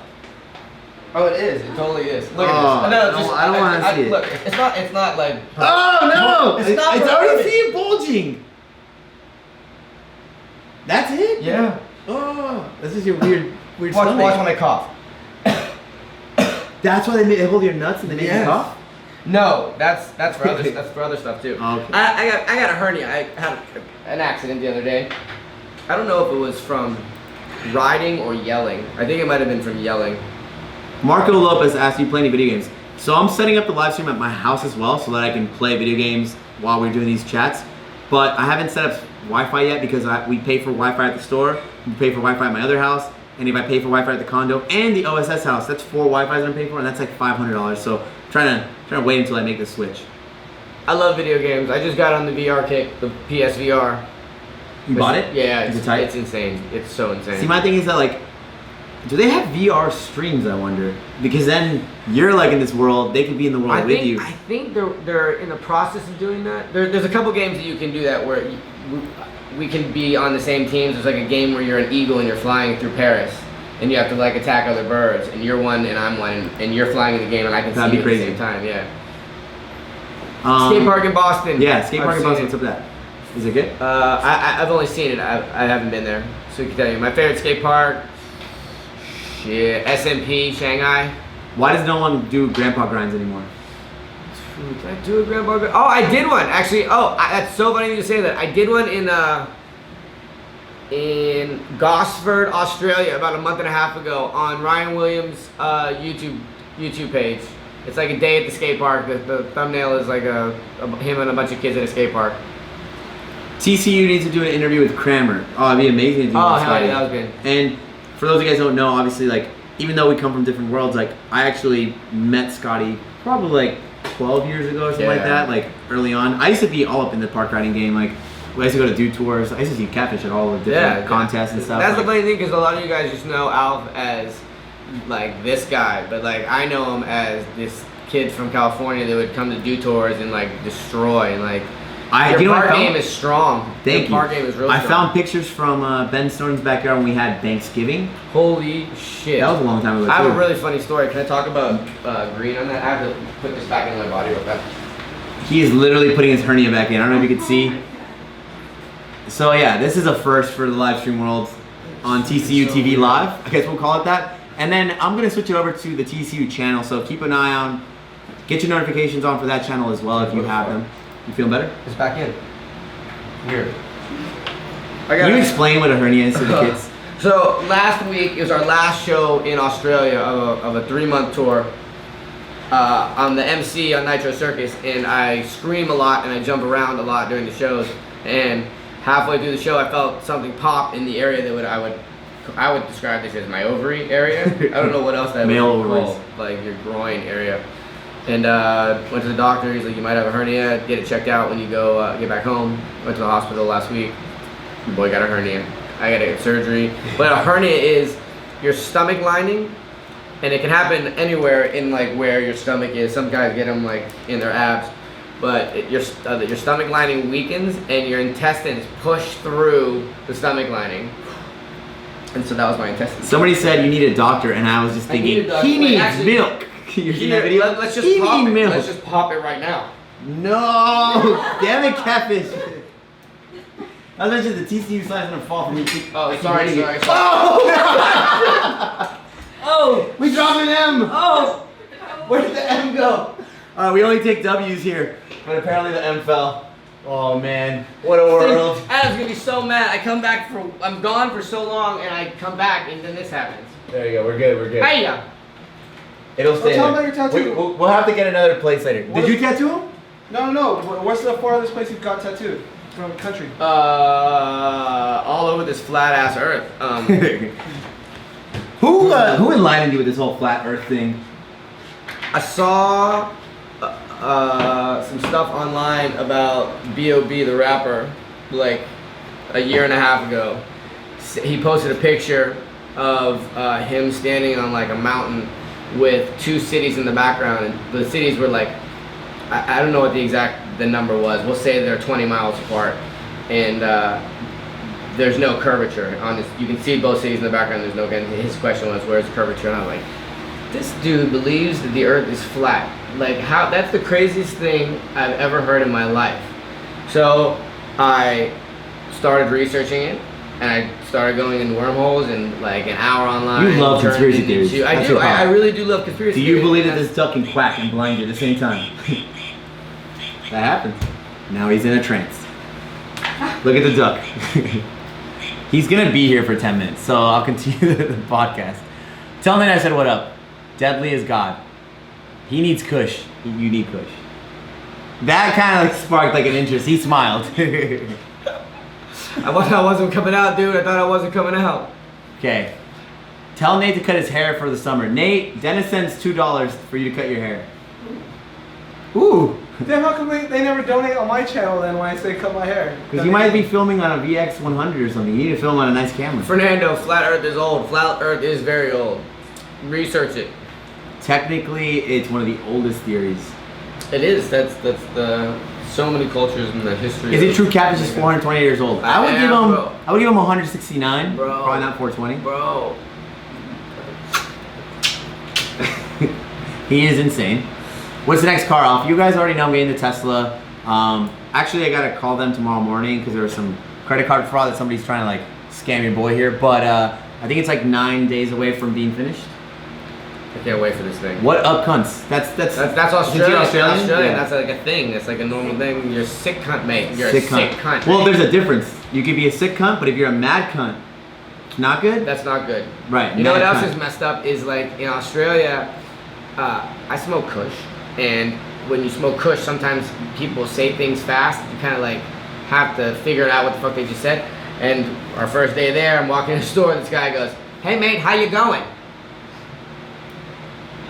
Oh, it is. It totally is. Look at Oh, this. no, I don't want to see it. Look, it's not like. Oh no! It's not. I already perfect. see it bulging. That's it? Yeah. Oh, this is your weird Watch stomach. when I cough. That's why they hold your nuts and they make you cough? No, that's for other stuff too. Oh, okay. I got a hernia. I had an accident the other day. I don't know if it was from riding or yelling. I think it might have been from yelling. Marco Lopez asked you play any video games. So I'm setting up the live stream at my house as well so that I can play video games while we're doing these chats. But I haven't set up Wi-Fi yet because we pay for Wi-Fi at the store, we pay for Wi-Fi at my other house, and if I pay for Wi-Fi at the condo and the OSS house, that's 4 Wi-Fis that I'm paying for, and that's like $500. So I'm trying to wait until I make the switch. I love video games. I just got on the VR kick, the PSVR. You bought it? Yeah, Is it tight? It's insane. It's so insane. See, my thing is that like, do they have VR streams, I wonder? Because then you're like in this world, they could be in the world with you. I think they're in the process of doing that. There's a couple games that you can do that where we can be on the same teams. There's like a game where you're an eagle and you're flying through Paris. And you have to like attack other birds. And you're one and I'm one. And you're flying in the game and I can That'd see be you crazy. at the same time. Yeah. Skate Skate park in Boston. Yeah, skate park in I've Boston. seen What's up with that? Is it good? I've only seen it. I haven't been there. So I can tell you. My favorite skate park. Shit. SMP, Shanghai. Why does no one do grandpa grinds anymore? Did I do a grandpa grind? Oh, I did one actually. Oh, that's so funny you say that. I did one in Gosford, Australia, about a month and a half ago on Ryan Williams' YouTube page. It's like a day at the skate park. The thumbnail is like him and a bunch of kids at a skate park. TCU needs to do an interview with Kramer. Oh, it'd be amazing to do Oh, with hell Scotty. yeah, that was good. And for those of you guys who don't know, obviously, like, even though we come from different worlds, like, I actually met Scotty probably like 12 years ago or something like that, like early on. I used to be all up in the park riding game. Like, I used to go to Dude Tours. I used to see Catfish at all the different contests and stuff. That's like, the funny thing, because a lot of you guys just know Alf as like this guy, but like I know him as this kid from California that would come to Dude Tours and like destroy and like. Your park game is strong. Thank you. Your park game is real strong. I found pictures from Ben Snowden's backyard when we had Thanksgiving. Holy shit. That was a long time ago. I have a really funny story. Can I talk about green on that? I have to put this back in my body real fast. He is literally putting his hernia back in. I don't know if you can see. So yeah, this is a first for the live stream world on TCU TV Live. I guess we'll call it that. And then I'm gonna switch it over to the TCU channel. So keep an eye on, get your notifications on for that channel as well if you have them. You feeling better? It's back in. Here. Can you explain what a hernia is to the kids? So last week is our last show in Australia of a 3-month tour. I'm the MC on Nitro Circus, and I scream a lot and I jump around a lot during the shows. And halfway through the show, I felt something pop in the area that I would describe this as my ovary area. I don't know what else that Male would be ovaries. called, like your groin area. And went to the doctor. He's like, you might have a hernia. Get it checked out when you go get back home. Went to the hospital last week. Your boy got a hernia. I got to get surgery. But a hernia is your stomach lining, and it can happen anywhere in like where your stomach is. Some guys get them like in their abs, but your stomach lining weakens and your intestines push through the stomach lining. And so that was my intestines. Somebody said you need a doctor, and I was just thinking, he needs milk. You seen that video? Let's just pop it. Let's just pop it right now. No! Damn it, Catfish! I was mentioning the TCU side's gonna fall from me. Oh, sorry. Oh! Oh! We dropped an M! Oh! Where did the M go? We only take W's here, but apparently the M fell. Oh man, what a world. Adam's gonna be so mad. I'm gone for so long, and I come back, and then this happens. There you go, we're good. Hiya! It'll stay tell there. me about your tattoo. We'll have to get another place later. Did you tattoo him? No. What's the farthest place you've got tattooed from the country? All over this flat ass earth. Who enlightened you with this whole flat earth thing? I saw some stuff online about B.O.B. the rapper, like a year and a half ago. He posted a picture of him standing on like a mountain with 2 cities in the background, and the cities were like, I don't know what the number was. We'll say they're 20 miles apart, and there's no curvature on this. You can see both cities in the background. There's no. His question was, "Where's the curvature?" And I'm like, this dude believes that the Earth is flat. Like, how? That's the craziest thing I've ever heard in my life. So I started researching it, and I started going into wormholes and like an hour online. You love conspiracy theories. I do. I really do love conspiracy theories. Do you believe that this duck can quack and blind you at the same time? That happens. Now he's in a trance. Look at the duck. He's gonna be here for 10 minutes, so I'll continue the podcast. Tell him that I said what up. Deadly as God. He needs Kush. You need Kush. That kind of like sparked like an interest. He smiled. I thought I wasn't coming out, dude. I thought I wasn't coming out. Okay. Tell Nate to cut his hair for the summer. Nate, Dennis sends $2 for you to cut your hair. Ooh. Damn, how come they never donate on my channel then when I say cut my hair? Because you might be filming on a VX100 or something. You need to film on a nice camera. Fernando, flat Earth is old. Flat Earth is very old. Research it. Technically, it's one of the oldest theories. It is. That's the so many cultures in the history. Is it true Catfish is 420 years old? I would give him. Bro. I would give him 169. Bro. Probably not 420. Bro. He is insane. What's the next car off? You guys already know I'm getting the Tesla. Actually, I gotta call them tomorrow morning because there was some credit card fraud that somebody's trying to like scam your boy here. But I think it's like 9 days away from being finished. I can't wait for this thing. What up, cunts? That's Australian. Australian? Australian. Yeah. That's like a thing. That's like a normal thing. You're a sick cunt, mate. You're Sick a sick cunt. Well, there's a difference. You could be a sick cunt, but if you're a mad cunt, it's not good. That's not good. Right. You know what mad else cunt. is messed up is like in Australia, I smoke Kush, and when you smoke Kush, sometimes people say things fast. You kind of like have to figure out what the fuck they just said. And our first day there, I'm walking in the store, this guy goes, "Hey mate, how you going?"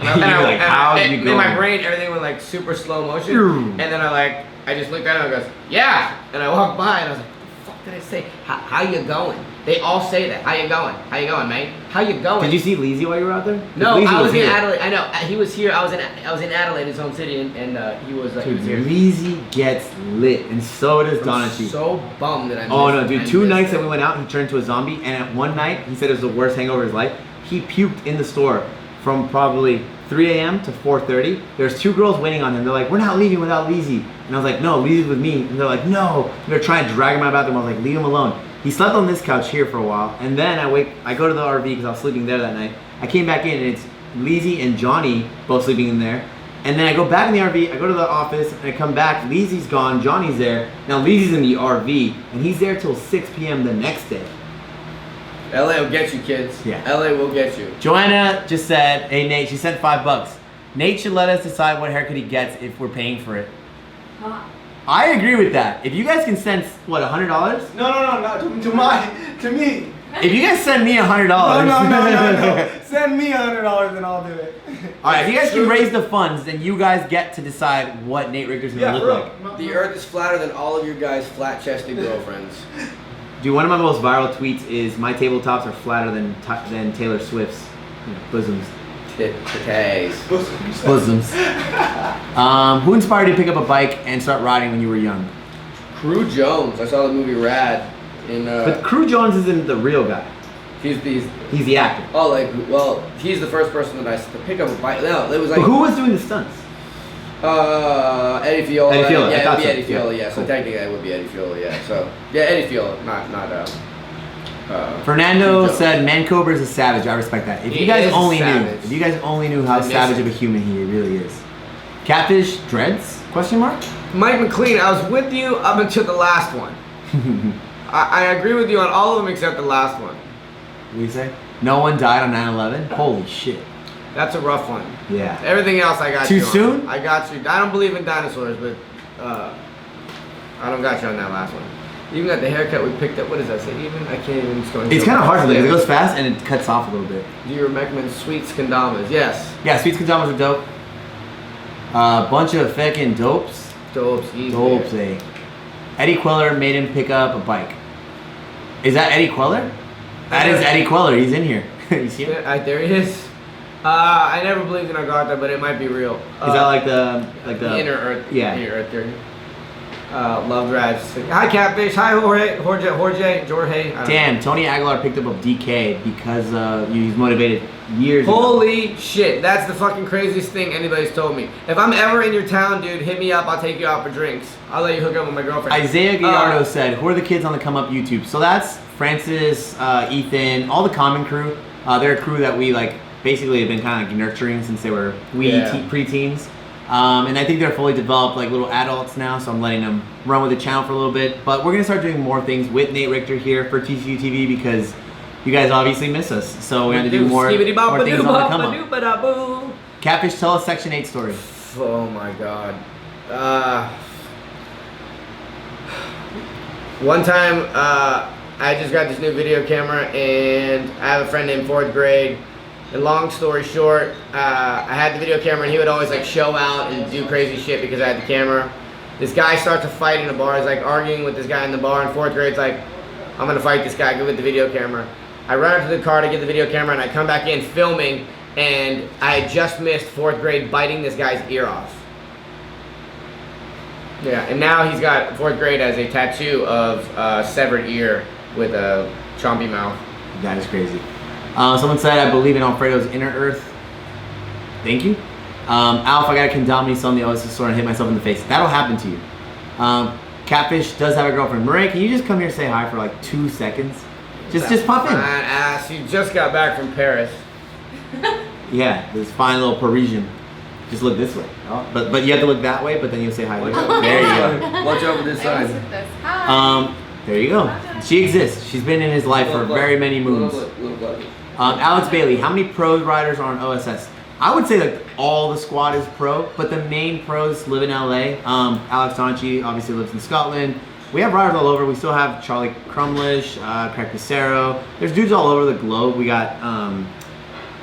You're like, how you going? In my brain, everything went like super slow motion, and then I just looked at him and goes, "Yeah," and I walked by and I was like, "What the fuck did I say? How you going?" They all say that. How you going? How you going, mate? How you going? Did you see Leezy while you were out there? No, Leezy I was in here. Adelaide. I know he was here. I was in Adelaide, his home city, and he was Dude, here. Leezy gets lit, and so does I'm Donachi. so bummed that I missed. Oh no, dude! I 2 missed nights it. that we went out, he turned into a zombie, and at one night, he said it was the worst hangover of his life. He puked in the store from probably 3 a.m. to 4:30. There's 2 girls waiting on him. They're like, "We're not leaving without Leezy," and I was like, "No, Leezy's with me." And they're like, "No." And they're trying to drag him out of the bathroom. I was like, "Leave him alone." He slept on this couch here for a while, and then I go to the RV because I was sleeping there that night. I came back in, and it's Leezy and Johnny both sleeping in there. And then I go back in the RV, I go to the office, and I come back, Leezy's gone, Johnny's there. Now Leezy's in the RV, and he's there till 6 p.m. the next day. LA will get you, kids. Yeah. LA will get you. Joanna just said, "Hey Nate," she sent $5. Nate should let us decide what haircut he gets if we're paying for it. Huh. I agree with that. If you guys can send, what, $100? No, not to me. If you guys send me $100. No. Send me $100 and I'll do it. Alright, if you guys can raise the funds, then you guys get to decide what Nate Richter's gonna look like. The earth is flatter than all of your guys' flat-chested girlfriends. Dude, one of my most viral tweets is my tabletops are flatter than Taylor Swift's bosoms. Titties. Bosoms. Who inspired you to pick up a bike and start riding when you were young? Crew Jones. I saw the movie Rad. But Crew Jones isn't the real guy. He's He's the actor. oh, like, well, he's the first person that to pick up a bike. No, it was like But who was doing the stunts? Eddie Fiola. Eddie Fiola, I Yeah, it thought would be so. Eddie Fiola. Yeah. Yeah, so technically it would be Eddie Fiola. Yeah, so yeah, Eddie Fiola, not Fernando Jones. said Mancobra is a savage. I respect that. If He you guys is only savage. knew, if you guys only knew how He's a savage of nuisance. a human he really is. Catfish dreads? Question mark? Mike McLean, I was with you up until the last one. I agree with you on all of them except the last one. What do you say? No one died on 9/11? Holy shit. That's a rough one. Yeah. Everything else I got Too you on. soon? I got you. I don't believe in dinosaurs, but I don't got you on that last one. Even got the haircut we picked up. What does that say? Even I can't even. It's kind of hard because it goes fast and it cuts off a little bit. Do you recommend sweets kendamas? Yes. Yeah, Sweets Kendamas are dope. Bunch of feckin' dopes. Dopes. Easy. Dopes, eh? Eddie Queller made him pick up a bike. Is that Eddie Queller? That is Eddie Queller. He's in here. You see him? There he is. I never believed in Agartha, but it might be real. Is that like the inner Earth? Yeah. Inner Earth theory. Loved Raj. Hi Catfish. Hi Jorge. I don't Damn, Tony Aguilar picked up a DK because he's motivated years ago. Holy shit, that's the fucking craziest thing anybody's told me. If I'm ever in your town, dude, hit me up. I'll take you out for drinks. I'll let you hook up with my girlfriend. Isaiah Gallardo said, who are the kids on the Come Up YouTube? So that's Francis, Ethan, all the Common crew. They're a crew that we basically have been kind of nurturing since they were preteens. And I think they're fully developed like little adults now, so I'm letting them run with the channel for a little bit. But we're going to start doing more things with Nate Richter here for TCU TV because you guys obviously miss us. So we have to do more things on the Come Up. Catfish, tell us Section 8 story. Oh my god. One time, I just got this new video camera and I have a friend in 4th grade. And long story short, I had the video camera and he would always show out and do crazy shit because I had the camera. This guy starts a fight in a bar. He's arguing with this guy in the bar in 4th grade. It's like, I'm gonna fight this guy, go get the video camera. I run up to the car to get the video camera and I come back in filming and I had just missed 4th grade biting this guy's ear off. Yeah, and now he's got 4th grade as a tattoo of severed ear with a chompy mouth. That is crazy. Someone said, I believe in Alfredo's inner earth. Thank you. Alf, I got a condominy on the Oasis store and hit myself in the face. That'll happen to you. Catfish does have a girlfriend. Murray, can you just come here and say hi for 2 seconds? Just pop in. Fine ass, you just got back from Paris. Yeah, this fine little Parisian. Just look this way. Oh, but you have to look that way, but then you'll say hi. There you go. Watch over this I side. was with this. Hi. There you go. She exists. She's been in his life for very many moons. Alex Bailey, how many pro riders are on OSS? I would say like all the squad is pro, but the main pros live in LA. Alex Donchi obviously lives in Scotland. We have riders all over. We still have Charlie Crumlish, Craig Pissarro. There's dudes all over the globe. We got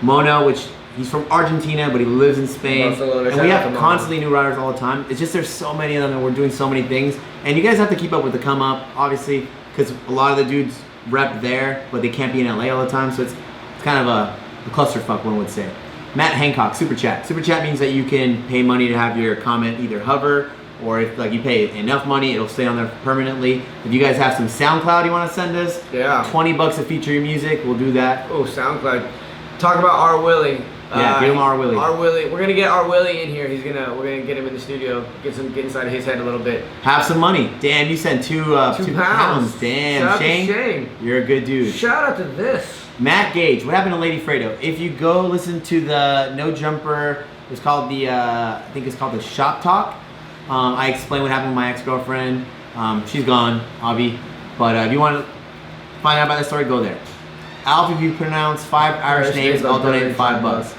Mono, which he's from Argentina, but he lives in Spain. Barcelona. And we have constantly new riders all the time. It's just there's so many of them and we're doing so many things. And you guys have to keep up with the come up, obviously, because a lot of the dudes rep there, but they can't be in LA all the time. So it's kind of a clusterfuck, one would say. Matt Hancock, Super Chat. Super Chat means that you can pay money to have your comment either hover, or if like you pay enough money, it'll stay on there permanently. If you guys have some SoundCloud you want to send us, Yeah. $20 to feature your music, we'll do that. Oh, SoundCloud. Talk about R. Willie. Yeah, give him R. Willie. R. Willie. We're gonna get R. Willie in here. We're gonna get him in the studio. Get inside of his head a little bit. Have some money. Damn, you sent two pounds. Damn, Shout out to Shane. Shane. You're a good dude. Shout out to this. Matt Gage, what happened to Lady Fredo? If you go listen to the No Jumper, it's called the I think it's called the Shop Talk. I explain what happened with my ex-girlfriend. She's gone, Avi. But if you want to find out about that story, go there. Alf, if you pronounce 5 Irish names, I'll donate $5.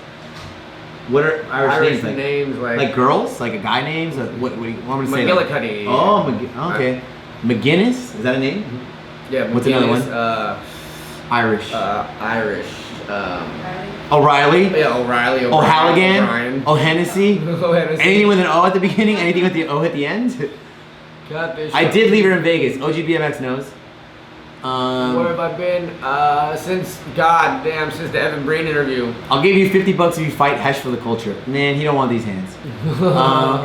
What are Irish names like? Like girls? Like a guy names? What do you want me to say? McGillicuddy. Oh, okay. McGinnis? Is that a name? Yeah. What's another one? Irish. Irish. O'Reilly. Yeah, O'Reilly. O'Halligan. O'Hennessy. O'Hennessy. Anything with an O at the beginning? Anything with the O at the end? Catfish. I did leave her in Vegas. OGBMX knows. Where have I been? Since the Evan Breen interview. I'll give you $50 if you fight Hesh for the culture. Man, he don't want these hands.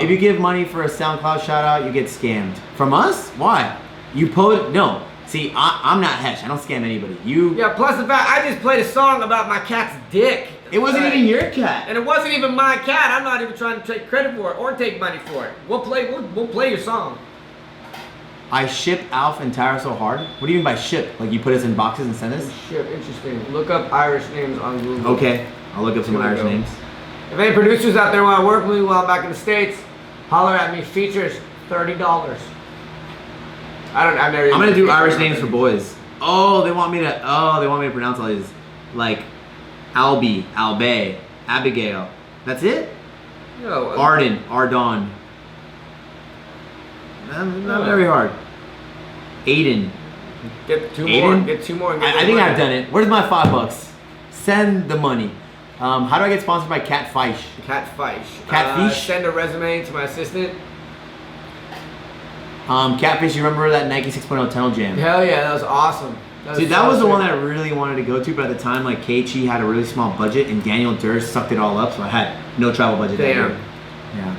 If you give money for a SoundCloud shout out, you get scammed. From us? Why? You no. See, I'm not Hesh. I don't scam anybody. You. Yeah. Plus the fact I just played a song about my cat's dick. It wasn't even your cat. And it wasn't even my cat. I'm not even trying to take credit for it or take money for it. We'll play your song. I ship Alf and Tara so hard. What do you mean by ship? Like you put us in boxes and send us? Ship. Interesting. Look up Irish names on Google. Okay. I'll look up some Irish names. If any producers out there want to work with me while I'm back in the States, holler at me. Features $30. I'm gonna do Irish names for boys. They want me to pronounce all these, like Albie, Albe, Abigail. That's it? Yo, Arden, Ardon. Not very hard. Aiden. Get two Aiden? more. Get two more. And get I think I've done it. Where's my $5? Send the money. How do I get sponsored by Catfish? Catfish. Catfish? Send a resume to my assistant. Catfish, you remember that Nike 6.0 Tunnel Jam? Hell yeah, that was awesome. Dude, that was the one that I really wanted to go to, but at the time, like, Keiichi had a really small budget, and Daniel Durst sucked it all up, so I had no travel budget. Damn. Yeah.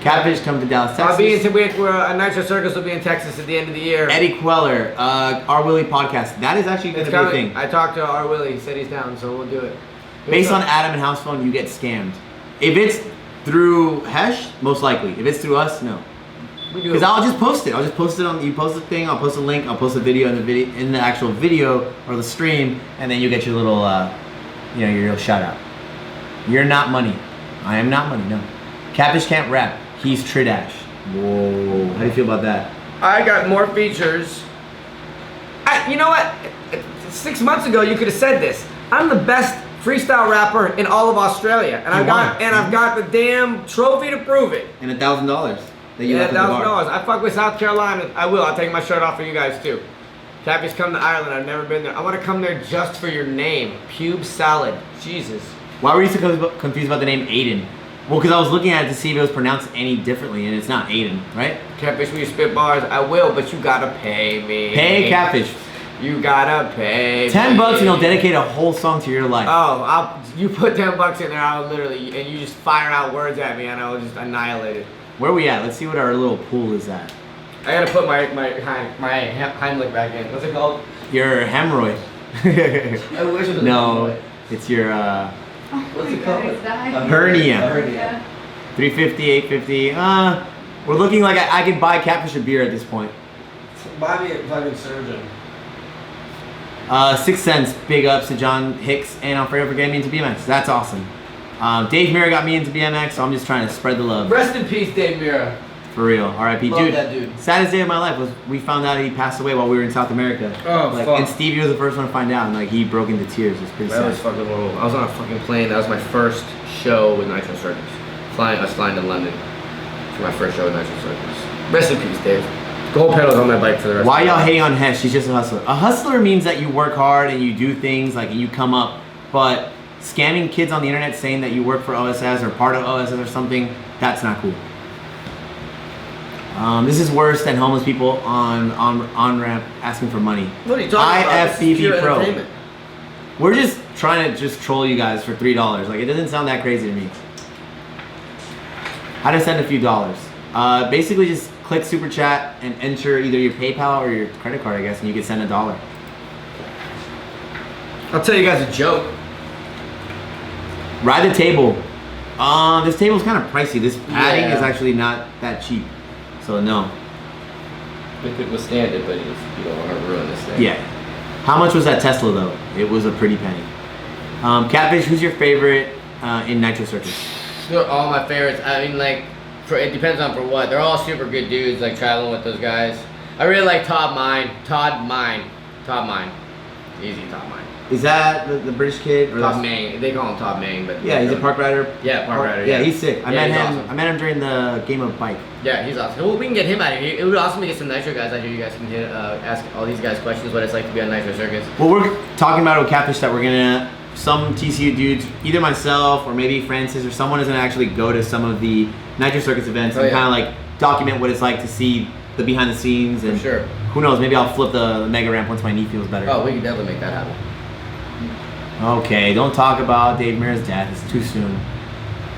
Catfish come to Dallas, Texas. I'll be in Nitro Circus will be in Texas at the end of the year. Eddie Queller, R. Willie podcast. That is actually going to be a thing. I talked to R. Willie. He said he's down, so we'll do it. Based on Adam and House Phone, you get scammed. If it's through Hesh, most likely. If it's through us, no. Because I'll just post it. You post the thing, I'll post a link, I'll post a video in the actual video or the stream, and then you get your little, your little shout out. You're not money. I am not money, no. Catfish can't rap. He's Tridash. Whoa. How do you feel about that? I got more features. You know what? 6 months ago, you could have said this. I'm the best freestyle rapper in all of Australia, and I've got the damn trophy to prove it. And $1,000. Yeah, $1,000. I fuck with South Carolina. I will. I'll take my shirt off for you guys too. Catfish, come to Ireland. I've never been there. I want to come there just for your name, Pube Salad. Jesus. Why were you so confused about the name Aiden? Well, because I was looking at it to see if it was pronounced any differently, and it's not Aiden, right? Catfish, will you spit bars? I will, but you gotta pay me. Pay Catfish. You gotta pay $10 me. and he'll dedicate a whole song to your life. Oh, you put $10 in there, I'll literally, and you just fire out words at me, and I'll just annihilate it. Where are we at? Let's see what our little pool is at. I gotta put my Heimlich back in. What's it called? Your hemorrhoid. I wish it was No, it's your What's it called? hernia. 350, 850. We're looking like I could buy Catfish a beer at this point. Buy me a fucking surgeon. 6 cents. Big ups to John Hicks and Alfredo for getting me into BMX. That's awesome. Dave Mira got me into BMX, so I'm just trying to spread the love. Rest in peace, Dave Mira. For real. R.I.P. Love that dude. Saddest day of my life was we found out he passed away while we were in South America. Oh, fuck. And Stevie was the first one to find out, and like he broke into tears. It was pretty That sad. was fucking horrible. I was on a fucking plane. That was my first show with Nitro Circus. I was flying to London for my first show with Nitro Circus. Rest in peace, Dave. Gold pedals on my bike for the rest Why of my y'all life. hating on Hesh? She's just a hustler. A hustler means that you work hard and you do things, like, and you come up. But scamming kids on the internet saying that you work for OSS or part of OSS or something, that's not cool. This is worse than homeless people on ramp asking for money. What are you talking about? This is pure IFBB Pro. entertainment. We're just trying to just troll you guys for $3. Like, it doesn't sound that crazy to me. How to send a few dollars? Basically just click super chat and enter either your PayPal or your credit card, I guess, and you can send $1. I'll tell you guys a joke. Ride the table. This table's kind of pricey. This padding Yeah. is actually not that cheap. So no. We could withstand it, but you don't want to ruin this thing. Yeah. How much was that Tesla though? It was a pretty penny. Catfish, who's your favorite in Nitro Circus? They're all my favorites. I mean, like, it depends on for what. They're all super good dudes, like traveling with those guys. I really like Todd Mine. Easy Todd Mine. Is that the British kid? Or Todd that's- Main. They call him Todd Main, but Yeah, he's a park rider. Yeah, park rider. Yeah, he's sick. I Yeah, met he's him. awesome. I met him during the game of bike. Yeah, he's awesome. Well, we can get him out of here. It would be awesome to get some Nitro guys out here. You guys can ask all these guys questions what it's like to be on Nitro Circus. Well, we're talking about with Catfish that we're gonna, some TCU dudes, either myself or maybe Francis or someone is gonna actually go to some of the Nitro Circus events Oh, and yeah. kind of like document what it's like to see the behind the scenes. And For sure. who knows, maybe I'll flip the mega ramp once my knee feels better. Oh, we can definitely make that happen. Okay, don't talk about Dave Mira's death. It's too soon.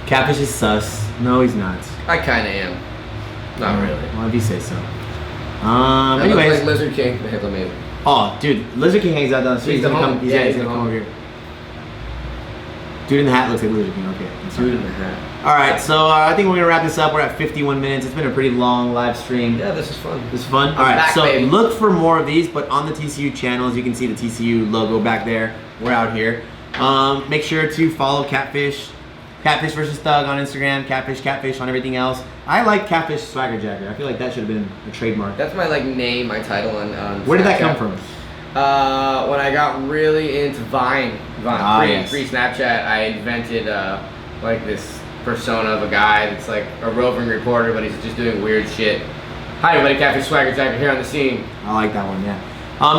Catfish is sus. No, he's not. I kind of am. Not really. Well, if you say so. I look Anyways. like Lizard King. That's amazing. Oh, dude, Lizard King hangs out down the street. He's the gonna home. come. He's, Yeah, yeah, he's he's gonna the come home. over here. Dude in the hat looks like Lizard King. Okay. I'm sorry. Dude in the hat. All right, so I think we're gonna wrap this up. We're at 51 minutes. It's been a pretty long live stream. Yeah, this is fun. This is fun. I'm All right, back, so baby. look for more of these, but on the TCU channels, you can see the TCU logo back there. We're out here. Make sure to follow Catfish, Catfish versus Thug on Instagram, Catfish on everything else. I like Catfish Swagger Jacker. I feel like that should have been a trademark. That's my like name, my title on. Where did that Snapchat. come from? When I got really into Vine, Ah, yes. pre Snapchat, I invented like this persona of a guy that's like a roving reporter, but he's just doing weird shit. Hi everybody, Catfish Swagger Jacker here on the scene. I like that one, yeah.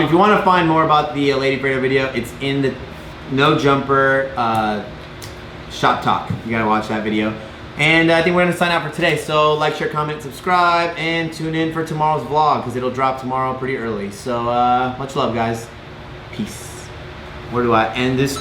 If you want to find more about the Lady Fredo video, it's in the No Jumper Shop Talk. You gotta watch that video. And I think we're gonna sign out for today. So like, share, comment, subscribe, and tune in for tomorrow's vlog because it'll drop tomorrow pretty early. So much love, guys. Peace. Where do I end this?